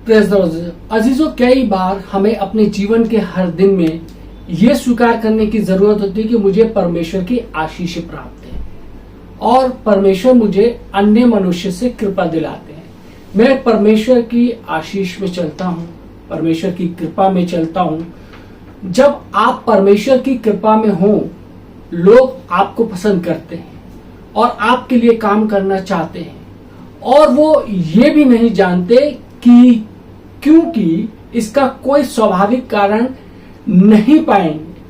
Praise the Lord. अजीजों, कई बार हमें अपने जीवन के हर दिन में ये स्वीकार करने की जरूरत होती है कि मुझे परमेश्वर की आशीष प्राप्त है और परमेश्वर मुझे अन्य मनुष्य से कृपा दिलाते हैं। मैं परमेश्वर की आशीष में चलता हूँ, परमेश्वर की कृपा में चलता हूँ। जब आप परमेश्वर की कृपा में हो, लोग आपको पसंद करते हैं और आपके लिए काम करना चाहते हैं, और वो ये भी नहीं जानते कि क्योंकि इसका कोई स्वाभाविक कारण नहीं पाएंगे,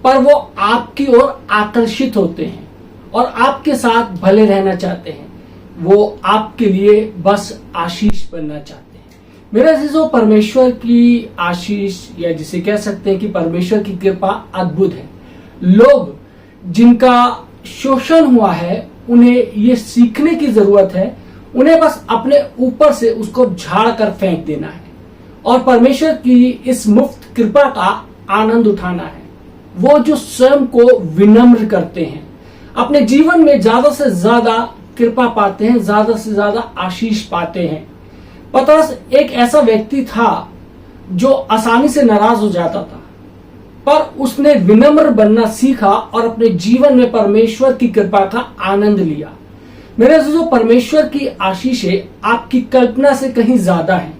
पर वो आपकी ओर आकर्षित होते हैं और आपके साथ भले रहना चाहते हैं। वो आपके लिए बस आशीष बनना चाहते हैं। मेरा अजीजों, परमेश्वर की आशीष, या जिसे कह सकते हैं कि परमेश्वर की कृपा अद्भुत है। लोग जिनका शोषण हुआ है, उन्हें ये सीखने की जरूरत है। उन्हें बस अपने ऊपर से उसको झाड़ कर फेंक देना है और परमेश्वर की इस मुफ्त कृपा का आनंद उठाना है। वो जो स्वयं को विनम्र करते हैं, अपने जीवन में ज्यादा से ज्यादा कृपा पाते हैं, ज्यादा से ज्यादा आशीष पाते हैं। पतरस एक ऐसा व्यक्ति था जो आसानी से नाराज हो जाता था, पर उसने विनम्र बनना सीखा और अपने जीवन में परमेश्वर की कृपा का आनंद लिया। मेरे जो परमेश्वर की आशीषें आपकी कल्पना से कहीं ज्यादा हैं।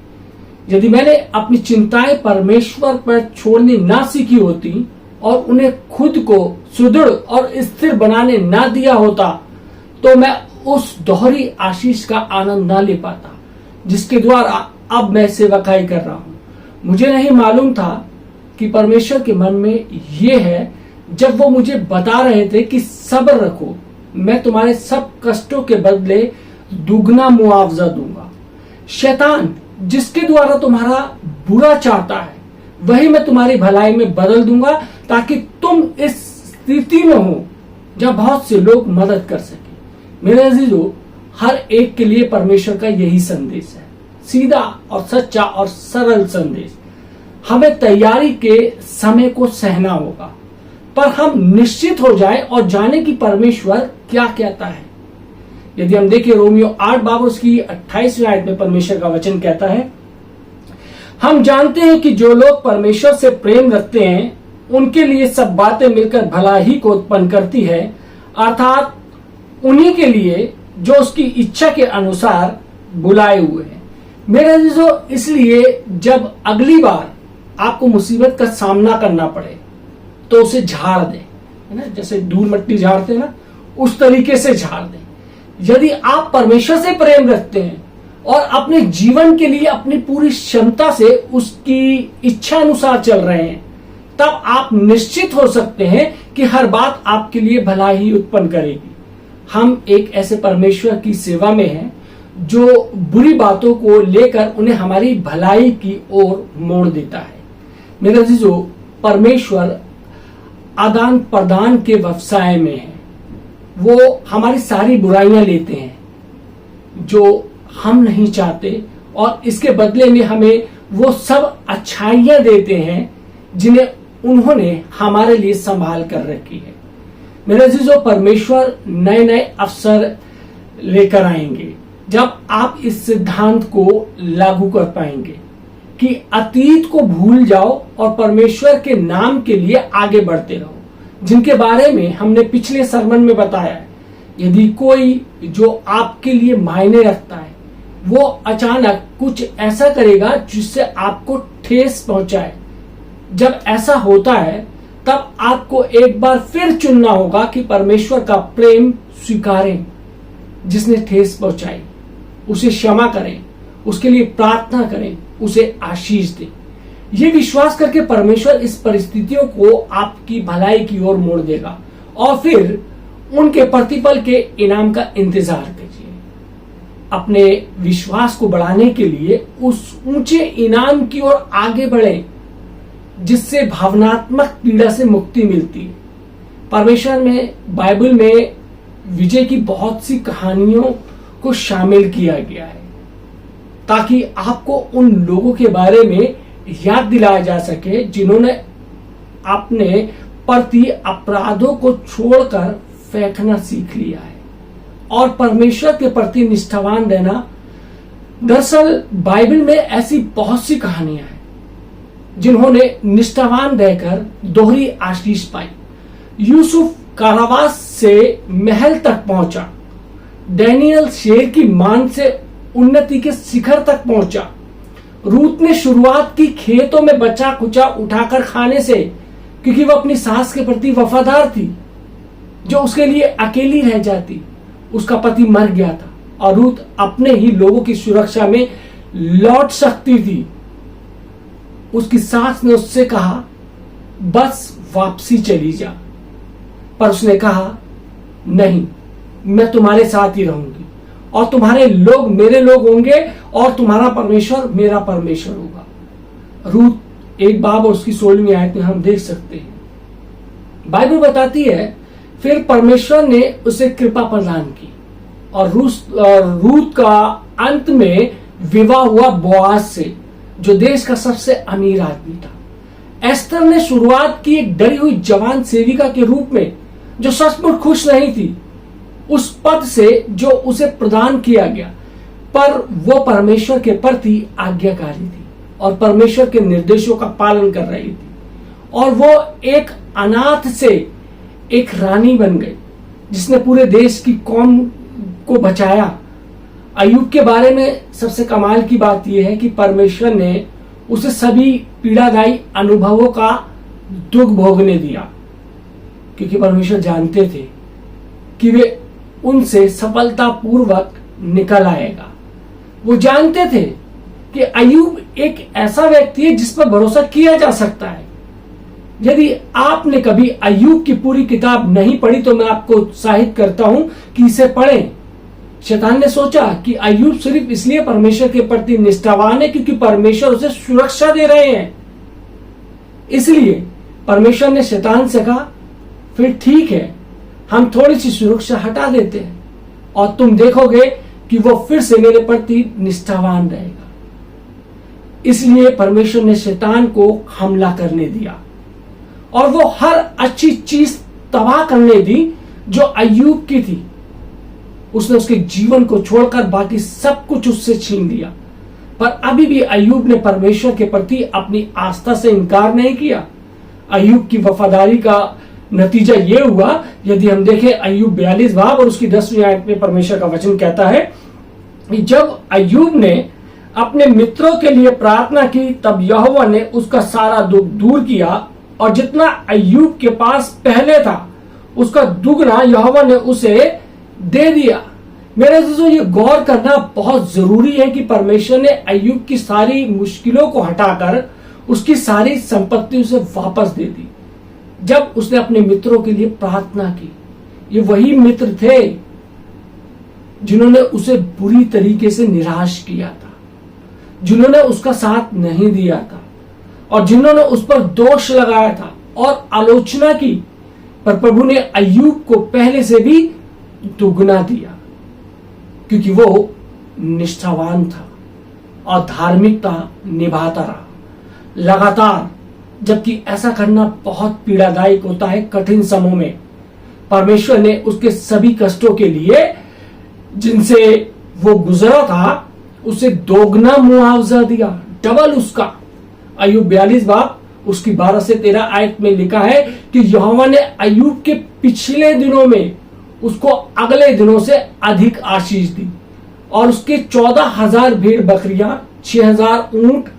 यदि मैंने अपनी चिंताएं परमेश्वर पर छोड़नी ना सीखी होती और उन्हें खुद को सुदृढ़ और स्थिर बनाने ना दिया होता, तो मैं उस दोहरी आशीष का आनंद ना ले पाता जिसके द्वारा अब मैं सेवकाई कर रहा हूं। मुझे नहीं मालूम था कि परमेश्वर के मन में ये है जब वो मुझे बता रहे थे कि सब्र रखो, मैं तुम्हारे सब कष्टों के बदले दुगना मुआवजा दूंगा। शैतान जिसके द्वारा तुम्हारा बुरा चाहता है, वही मैं तुम्हारी भलाई में बदल दूंगा, ताकि तुम इस स्थिति में हो जब बहुत से लोग मदद कर सके। मेरे अजीजों, हर एक के लिए परमेश्वर का यही संदेश है, सीधा और सच्चा और सरल संदेश। हमें तैयारी के समय को सहना होगा, पर हम निश्चित हो जाए और जाने कि परमेश्वर क्या कहता है। यदि हम देखें रोमियो 8 बाब उसकी 28वीं आयत में परमेश्वर का वचन कहता है, हम जानते हैं कि जो लोग परमेश्वर से प्रेम रखते हैं उनके लिए सब बातें मिलकर भला ही को उत्पन्न करती है, अर्थात उन्हीं के लिए जो उसकी इच्छा के अनुसार बुलाए हुए हैं। मेरे अजीजों, इसलिए जब अगली बार आपको मुसीबत का सामना करना पड़े तो उसे झाड़ दें, है ना, जैसे धूल मिट्टी झाड़ते हैं ना, उस तरीके से झाड़ दें। यदि आप परमेश्वर से प्रेम रखते हैं और अपने जीवन के लिए अपनी पूरी क्षमता से उसकी इच्छा अनुसार चल रहे हैं, तब आप निश्चित हो सकते हैं कि हर बात आपके लिए भला ही उत्पन्न करेगी। हम एक ऐसे परमेश्वर की सेवा में हैं जो बुरी बातों को लेकर उन्हें हमारी भलाई की ओर मोड़ देता है। मेरे अजीजों, परमेश्वर आदान प्रदान के व्यवसाय में है। वो हमारी सारी बुराइयां लेते हैं जो हम नहीं चाहते, और इसके बदले में हमें वो सब अच्छाइयां देते हैं जिन्हें उन्होंने हमारे लिए संभाल कर रखी है। मेरे अजीजों, परमेश्वर नए नए अवसर लेकर आएंगे जब आप इस सिद्धांत को लागू कर पाएंगे कि अतीत को भूल जाओ और परमेश्वर के नाम के लिए आगे बढ़ते रहो, जिनके बारे में हमने पिछले सरमन में बताया है। यदि कोई जो आपके लिए मायने रखता है वो अचानक कुछ ऐसा करेगा जिससे आपको ठेस पहुंचाए, जब ऐसा होता है तब आपको एक बार फिर चुनना होगा कि परमेश्वर का प्रेम स्वीकारें जिसने ठेस पहुंचाई, उसे क्षमा करें, उसके लिए प्रार्थना करें, उसे आशीष दें। ये विश्वास करके परमेश्वर इस परिस्थितियों को आपकी भलाई की ओर मोड़ देगा और फिर उनके प्रतिफल के इनाम का इंतजार कीजिए। अपने विश्वास को बढ़ाने के लिए उस ऊंचे इनाम की ओर आगे बढ़ें जिससे भावनात्मक पीड़ा से मुक्ति मिलती है। परमेश्वर में, बाइबल में विजय की बहुत सी कहानियों को शामिल किया गया है ताकि आपको उन लोगों के बारे में याद दिलाया जा सके जिन्होंने अपने प्रति अपराधों को छोड़कर फेंकना सीख लिया है और परमेश्वर के प्रति निष्ठावान रहना दरअसल बाइबल में ऐसी बहुत सी कहानियां हैं जिन्होंने निष्ठावान रहकर दोहरी आशीष पाई। यूसुफ कारावास से महल तक पहुंचा, डैनियल शेर की मान से उन्नति के शिखर तक पहुंचा, रूत ने शुरुआत की खेतों में बचा कुचा उठाकर खाने से, क्योंकि वह अपनी सास के प्रति वफादार थी जो उसके लिए अकेली रह जाती। उसका पति मर गया था और रूत अपने ही लोगों की सुरक्षा में लौट सकती थी। उसकी सास ने उससे कहा बस वापसी चली जा, पर उसने कहा नहीं, मैं तुम्हारे साथ ही रहूंगी और तुम्हारे लोग मेरे लोग होंगे और तुम्हारा परमेश्वर मेरा परमेश्वर होगा। रूत 1 बाब और उसकी 16वीं आयत में हम देख सकते हैं। बाइबल बताती है फिर परमेश्वर ने उसे कृपा प्रदान की और रूत का अंत में विवाह हुआ बोआज से, जो देश का सबसे अमीर आदमी था। एस्तर ने शुरुआत की एक डरी हुई जवान सेविका के रूप में, जो सचमुच खुश नहीं थी उस पद से जो उसे प्रदान किया गया, पर वो परमेश्वर के प्रति आज्ञाकारी थी और परमेश्वर के निर्देशों का पालन कर रही थी, और वो एक अनाथ से एक रानी बन गई जिसने पूरे देश की कौम को बचाया। अय्यूब के बारे में सबसे कमाल की बात यह है कि परमेश्वर ने उसे सभी पीड़ादायी अनुभवों का दुख भोगने दिया, क्योंकि परमेश्वर जानते थे कि वे उनसे सफलतापूर्वक निकल आएगा। वो जानते थे कि अय्यूब एक ऐसा व्यक्ति है जिस पर भरोसा किया जा सकता है। यदि आपने कभी अय्यूब की पूरी किताब नहीं पढ़ी तो मैं आपको उत्साहित करता हूं कि इसे पढ़ें। शैतान ने सोचा कि अय्यूब सिर्फ इसलिए परमेश्वर के प्रति निष्ठावान है क्योंकि परमेश्वर उसे सुरक्षा दे रहे हैं, इसलिए परमेश्वर ने शैतान से कहा फिर ठीक है, हम थोड़ी सी सुरक्षा हटा देते हैं और तुम देखोगे कि वो फिर से मेरे प्रति निष्ठावान रहेगा। इसलिए परमेश्वर ने शैतान को हमला करने दिया और वो हर अच्छी चीज तबाह करने दी जो अय्यूब की थी। उसने उसके जीवन को छोड़कर बाकी सब कुछ उससे छीन लिया, पर अभी भी अय्यूब ने परमेश्वर के प्रति अपनी आस्था से इनकार नहीं किया। अय्यूब की वफादारी का नतीजा यह हुआ, यदि हम देखें अय्यूब 42 बाब और उसकी 10वीं आयत में परमेश्वर का वचन कहता है कि जब अय्यूब ने अपने मित्रों के लिए प्रार्थना की तब यहोवा ने उसका सारा दुख दूर किया और जितना अय्यूब के पास पहले था उसका दुगना यहोवा ने उसे दे दिया। मेरे दोस्तों, ये गौर करना बहुत जरूरी है कि परमेश्वर ने अय्यूब की सारी मुश्किलों को हटाकर उसकी सारी संपत्ति उसे वापस दे दी जब उसने अपने मित्रों के लिए प्रार्थना की। ये वही मित्र थे जिन्होंने उसे बुरी तरीके से निराश किया था, जिन्होंने उसका साथ नहीं दिया था और जिन्होंने उस पर दोष लगाया था और आलोचना की, पर प्रभु ने अय्यूब को पहले से भी दुगना दिया क्योंकि वो निष्ठावान था और धार्मिकता निभाता रहा लगातार। जबकि ऐसा करना बहुत पीड़ादायक होता है कठिन समय में। परमेश्वर ने उसके सभी कष्टों के लिए जिनसे वो गुजरा था उसे दोगुना मुआवजा दिया, डबल उसका। अय्यूब 42 बाब उसकी 12 से 13 आयत में लिखा है कि यहोवा ने अय्यूब के पिछले दिनों में उसको अगले दिनों से अधिक आशीष दी और उसके 14,000 भेड़ बकरियां, 6,000 ऊंट,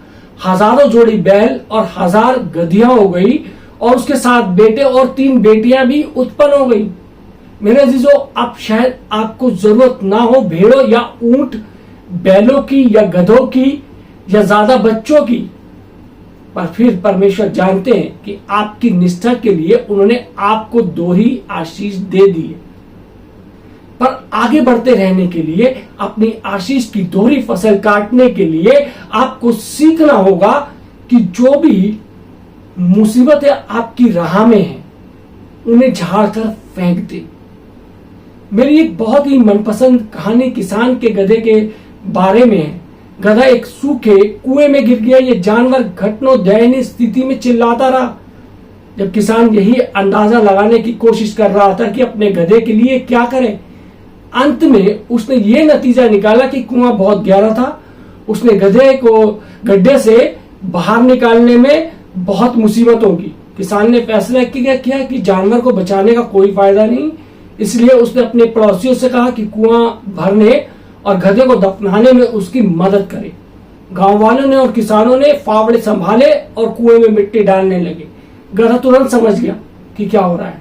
हजारों जोड़ी बैल और 1000 गधियां हो गई और उसके 7 बेटे और 3 बेटियां भी उत्पन्न हो गई। मेरे अजीजों, अब शायद आपको जरूरत ना हो भेड़ों या ऊंट बैलों की या गधों की या ज्यादा बच्चों की, पर फिर परमेश्वर जानते हैं कि आपकी निष्ठा के लिए उन्होंने आपको दोहरी आशीष दे दी है। पर आगे बढ़ते रहने के लिए, अपनी आशीष की दोहरी फसल काटने के लिए आपको सीखना होगा कि जो भी मुसीबतें आपकी राह में हैं उन्हें झाड़कर फेंक दे। मेरी एक बहुत ही मनपसंद कहानी किसान के गधे के बारे में है। गधा एक सूखे कुएं में गिर गया। ये जानवर घटनों दयनीय स्थिति में चिल्लाता रहा। जब किसान यही अंदाजा लगाने की कोशिश कर रहा था कि अपने गधे के लिए क्या करें, अंत में उसने ये नतीजा निकाला कि कुआं बहुत गहरा था उसने गधे को गड्ढे से बाहर निकालने में बहुत मुसीबत होगी। किसान ने फैसला किया कि जानवर को बचाने का कोई फायदा नहीं, इसलिए उसने अपने पड़ोसियों से कहा कि कुआं भरने और गधे को दफनाने में उसकी मदद करे। गांव वालों ने और किसानों ने फावड़े संभाले और कुएं में मिट्टी डालने लगे। गधा तुरंत समझ गया कि क्या हो रहा है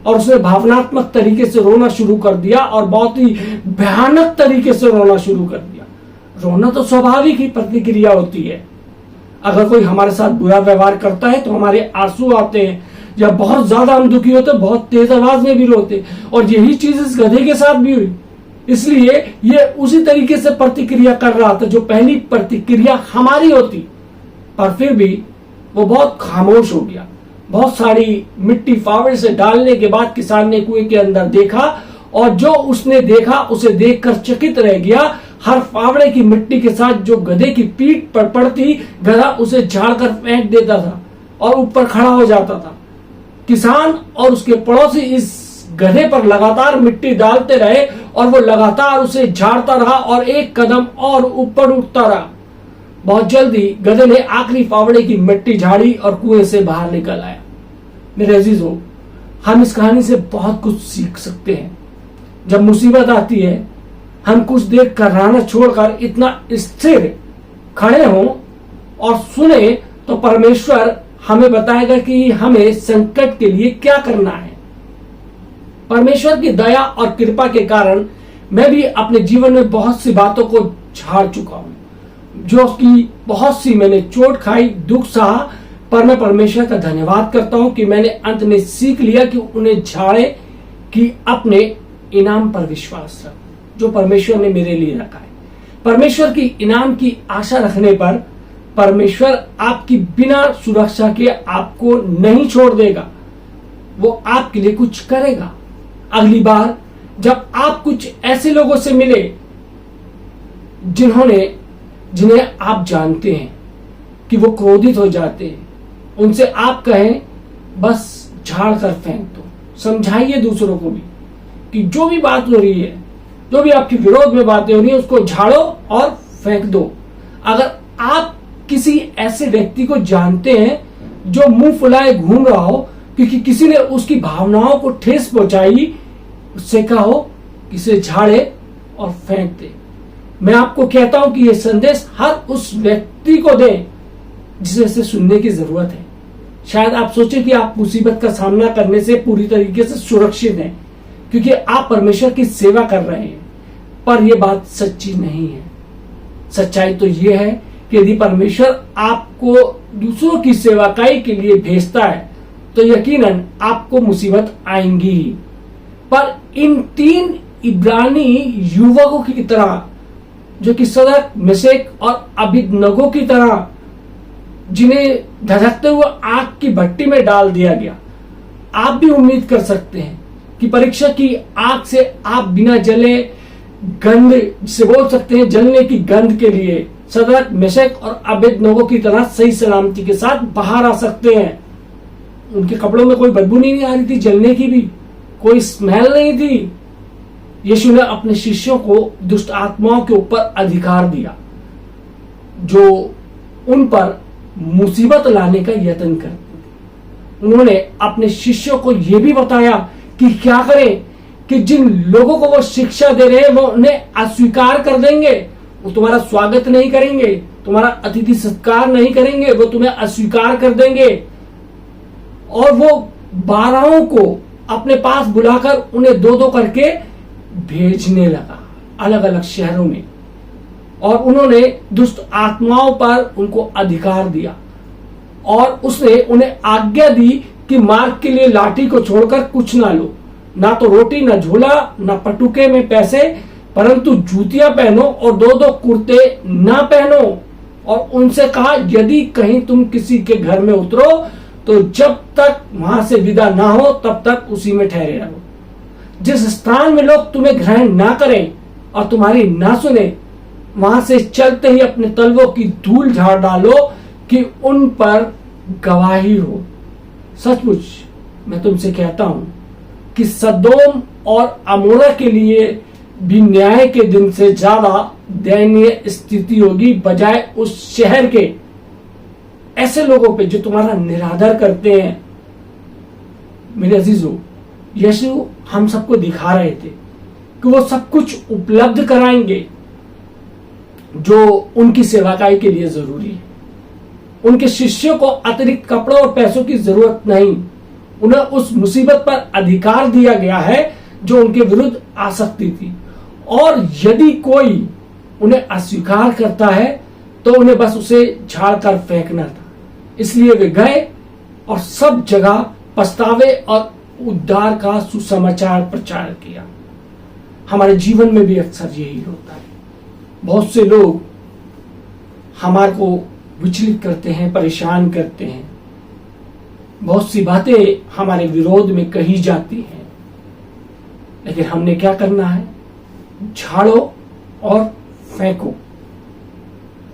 और उसने भावनात्मक तरीके से रोना शुरू कर दिया और बहुत ही भयानक तरीके से रोना शुरू कर दिया। रोना तो स्वाभाविक ही प्रतिक्रिया होती है। अगर कोई हमारे साथ बुरा व्यवहार करता है तो हमारे आंसू आते हैं, या बहुत ज्यादा हम दुखी होते हैं, बहुत तेज आवाज में भी रोते, और यही चीज इस गधे के साथ भी हुई। इसलिए ये उसी तरीके से प्रतिक्रिया कर रहा था जो पहली प्रतिक्रिया हमारी होती, पर फिर भी वो बहुत खामोश हो गया। बहुत सारी मिट्टी फावड़े से डालने के बाद किसान ने कुएं के अंदर देखा, और जो उसने देखा उसे देखकर चकित रह गया। हर फावड़े की मिट्टी के साथ जो गधे की पीठ पर पड़ती, गधा उसे झाड़कर फेंक देता था और ऊपर खड़ा हो जाता था। किसान और उसके पड़ोसी इस गधे पर लगातार मिट्टी डालते रहे और वो लगातार उसे झाड़ता रहा और एक कदम और ऊपर उठता रहा। बहुत जल्दी गधे ने आखिरी फावड़े की मिट्टी झाड़ी और कुएं से बाहर निकल आया। मेरे अजीजों, हम इस कहानी से बहुत कुछ सीख सकते हैं। जब मुसीबत आती है, हम कुछ देर कराहना छोड़कर इतना स्थिर खड़े हों और सुने तो परमेश्वर हमें बताएगा कि हमें संकट के लिए क्या करना है। परमेश्वर की दया और कृपा के कारण मैं भी अपने जीवन में बहुत सी बातों को झाड़ चुका हूं, जो कि बहुत सी मैंने चोट खाई, दुख सहा, पर मैं परमेश्वर का धन्यवाद करता हूं कि मैंने अंत में सीख लिया कि उन्हें झाड़े कि अपने इनाम पर विश्वास रख जो परमेश्वर ने मेरे लिए रखा है। परमेश्वर की इनाम की आशा रखने पर परमेश्वर आपकी बिना सुरक्षा के आपको नहीं छोड़ देगा, वो आपके लिए कुछ करेगा। अगली बार जब आप कुछ ऐसे लोगों से मिले जिन्हें आप जानते हैं कि वो क्रोधित हो जाते हैं, उनसे आप कहें बस झाड़ कर फेंक दो। समझाइए दूसरों को भी कि जो भी बात हो रही है, जो भी आपके विरोध में बातें हो रही है, उसको झाड़ो और फेंक दो। अगर आप किसी ऐसे व्यक्ति को जानते हैं जो मुंह फुलाए घूम रहा हो क्योंकि किसी ने उसकी भावनाओं को ठेस पहुंचाई, उससे कहो कि इसे झाड़े और फेंक दे। मैं आपको कहता हूं कि यह संदेश हर उस व्यक्ति को दें जिसे इसे सुनने की जरूरत है। शायद आप सोचें कि आप मुसीबत का सामना करने से पूरी तरीके से सुरक्षित हैं क्योंकि आप परमेश्वर की सेवा कर रहे हैं, पर यह बात सच्ची नहीं है। सच्चाई तो यह है कि यदि परमेश्वर आपको दूसरों की सेवाकाई के लिए भेजता है तो यकीनन आपको मुसीबत आएंगी ही। पर इन 3 इब्रानी युवकों की तरह, जो कि सदरक, मेशक और अबेदनगो की तरह, जिन्हें धधकते हुए आग की भट्टी में डाल दिया गया, आप भी उम्मीद कर सकते हैं कि परीक्षा की आग से आप बिना जले, गंध जिसे बोल सकते हैं जलने की गंध के लिए, सदरक, मेशक और अबेदनगो की तरह सही सलामती के साथ बाहर आ सकते हैं। उनके कपड़ों में कोई बदबू नहीं आ रही थी, जलने की भी कोई स्मेल नहीं थी। यीशु ने अपने शिष्यों को दुष्ट आत्माओं के ऊपर अधिकार दिया जो उन पर मुसीबत लाने का यत्न करते थे। उन्होंने अपने शिष्यों को यह भी बताया कि क्या करें कि जिन लोगों को वो शिक्षा दे रहे हैं वो उन्हें अस्वीकार कर देंगे, वो तुम्हारा स्वागत नहीं करेंगे, तुम्हारा अतिथि सत्कार नहीं करेंगे, वो तुम्हें अस्वीकार कर देंगे। और वो 12 को अपने पास बुलाकर उन्हें 2-2 करके भेजने लगा अलग अलग शहरों में, और उन्होंने दुष्ट आत्माओं पर उनको अधिकार दिया और उसने उन्हें आज्ञा दी कि मार्ग के लिए लाठी को छोड़कर कुछ ना लो, ना तो रोटी, ना झोला, ना पटुके में पैसे, परंतु जूतियां पहनो और 2-2 कुर्ते ना पहनो। और उनसे कहा यदि कहीं तुम किसी के घर में उतरो तो जब तक वहां से विदा ना हो तब तक उसी में ठहरे रहो। जिस स्थान में लोग तुम्हें ग्रहण ना करें और तुम्हारी ना सुने, वहां से चलते ही अपने तलवों की धूल झाड़ डालो कि उन पर गवाही हो। सचमुच मैं तुमसे कहता हूं कि सदोम और अमोरा के लिए भी न्याय के दिन से ज्यादा दयनीय स्थिति होगी बजाय उस शहर के ऐसे लोगों पे जो तुम्हारा निरादर करते हैं। मेरे अजीजों, यीशु हम सबको दिखा रहे थे कि वो सब कुछ उपलब्ध कराएंगे जो उनकी सेवाकाई के लिए जरूरी है। उनके शिष्यों को अतिरिक्त कपड़ों और पैसों की जरूरत नहीं, उन्हें उस मुसीबत पर अधिकार दिया गया है जो उनके विरुद्ध आ सकती थी, और यदि कोई उन्हें अस्वीकार करता है तो उन्हें बस उसे झाड़ कर फेंकना था। इसलिए वे गए और सब जगह पछतावे और उद्धार का सुसमाचार प्रचार किया। हमारे जीवन में भी अक्सर यही होता है। बहुत से लोग हमारे को विचलित करते हैं, परेशान करते हैं, बहुत सी बातें हमारे विरोध में कही जाती हैं, लेकिन हमने क्या करना है? झाड़ो और फेंको।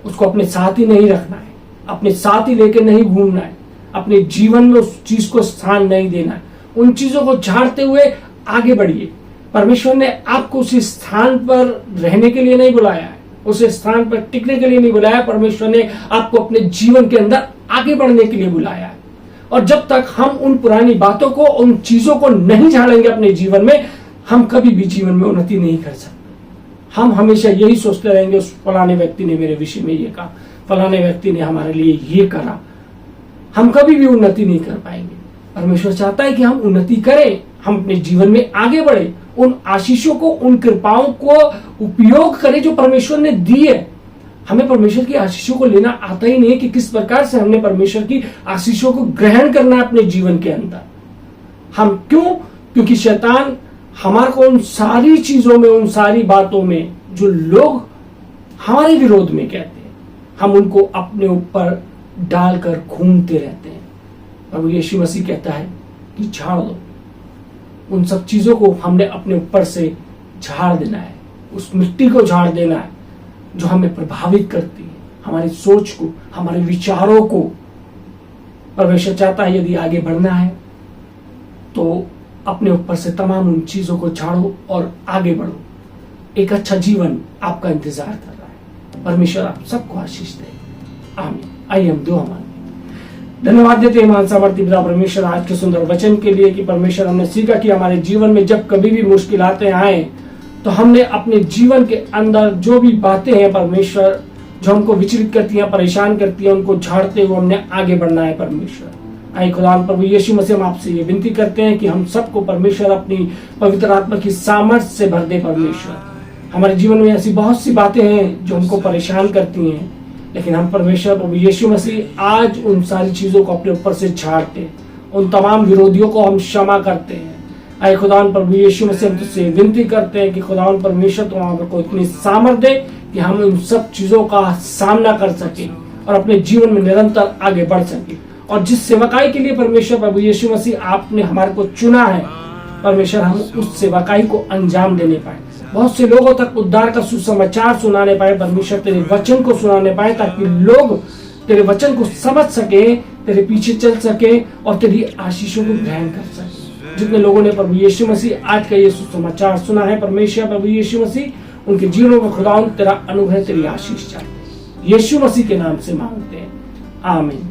उसको अपने साथ ही नहीं रखना है, अपने साथ ही लेकर नहीं घूमना है, अपने जीवन में उस चीज को स्थान नहीं देना है। उन चीजों को झाड़ते हुए आगे बढ़िए। परमेश्वर ने आपको उस स्थान पर रहने के लिए नहीं बुलाया है, उस स्थान पर टिकने के लिए नहीं बुलाया। परमेश्वर ने आपको अपने जीवन के अंदर आगे बढ़ने के लिए बुलाया है। और जब तक हम उन पुरानी बातों को, उन चीजों को नहीं झाड़ेंगे अपने जीवन में, हम कभी भी जीवन में उन्नति नहीं कर सकते। हम हमेशा यही सोचते रहेंगे, उस फलाने व्यक्ति ने मेरे विषय में ये कहा, फलाने व्यक्ति ने हमारे लिए ये करा। हम कभी भी उन्नति नहीं कर पाएंगे। परमेश्वर चाहता है कि हम उन्नति करें, हम अपने जीवन में आगे बढ़े, उन आशीषों को, उन कृपाओं को उपयोग करें जो परमेश्वर ने दी है। हमें परमेश्वर की आशीषों को लेना आता ही नहीं है कि किस प्रकार से हमने परमेश्वर की आशीषों को ग्रहण करना है अपने जीवन के अंदर। हम क्योंकि शैतान हमारे को उन सारी चीजों में, उन सारी बातों में जो लोग हमारे विरोध में कहते हैं, हम उनको अपने ऊपर डालकर घूमते रहते हैं। प्रभु यीशु मसीह कहता है कि झाड़ दो। उन सब चीजों को हमने अपने ऊपर से झाड़ देना है, उस मिट्टी को झाड़ देना है जो हमें प्रभावित करती है, हमारी सोच को, हमारे विचारों को। परमेश्वर चाहता है यदि आगे बढ़ना है तो अपने ऊपर से तमाम उन चीजों को झाड़ो और आगे बढ़ो। एक अच्छा जीवन आपका इंतजार कर रहा है। परमेश्वर आप सबको आशीष दे। आमीन। आइए हम दुआ मांगे। धन्यवाद देते हैं महान सामर्थी पिता परमेश्वर आज के सुंदर वचन के लिए कि परमेश्वर हमने सीखा कि हमारे जीवन में जब कभी भी मुश्किलातें आए तो हमने अपने जीवन के अंदर जो भी बातें हैं परमेश्वर जो हमको विचलित करती हैं, परेशान करती हैं, उनको झाड़ते हुए हमने आगे बढ़ना है। परमेश्वर आए खुदा प्रभु यीशु मसीह हम आपसे ये विनती करते हैं कि हम सबको परमेश्वर अपनी पवित्र आत्मा की सामर्थ्य से भर दे। परमेश्वर हमारे जीवन में ऐसी बहुत सी बातें हैं जो हमको परेशान करती हैं, लेकिन हम परमेश्वर प्रभु यीशु मसीह आज उन सारी चीजों को अपने ऊपर से झाड़ते, उन तमाम विरोधियों को हम क्षमा करते हैं। आए खुदावन प्रभु यीशु मसीह हम तुझसे विनती करते हैं कि खुदावन परमेश्वर तुम हमको इतनी सामर्थ दे कि हम उन सब चीजों का सामना कर सके और अपने जीवन में निरंतर आगे बढ़ सके। और जिस सेवकाई के लिए परमेश्वर प्रभु यीशु मसीह आपने हमारे को चुना है परमेश्वर, हम उस सेवकाई को अंजाम देने पाए, बहुत से लोगों तक उद्धार का सुसमाचार सुनाने पाए। परमेश्वर तेरे वचन को सुनाने पाए ताकि लोग तेरे वचन को समझ सके, तेरे पीछे चल सके और तेरी आशीषों को ग्रहण कर सके। जितने लोगों ने प्रभु यीशु मसीह आज का ये सुसमाचार सुना है परमेश्वर प्रभु यीशु मसीह उनके जीवनों में खुदावंद तेरा अनुग्रह, तेरी आशीष चाहते, यीशु मसीह के नाम से मांगते हैं। आमीन।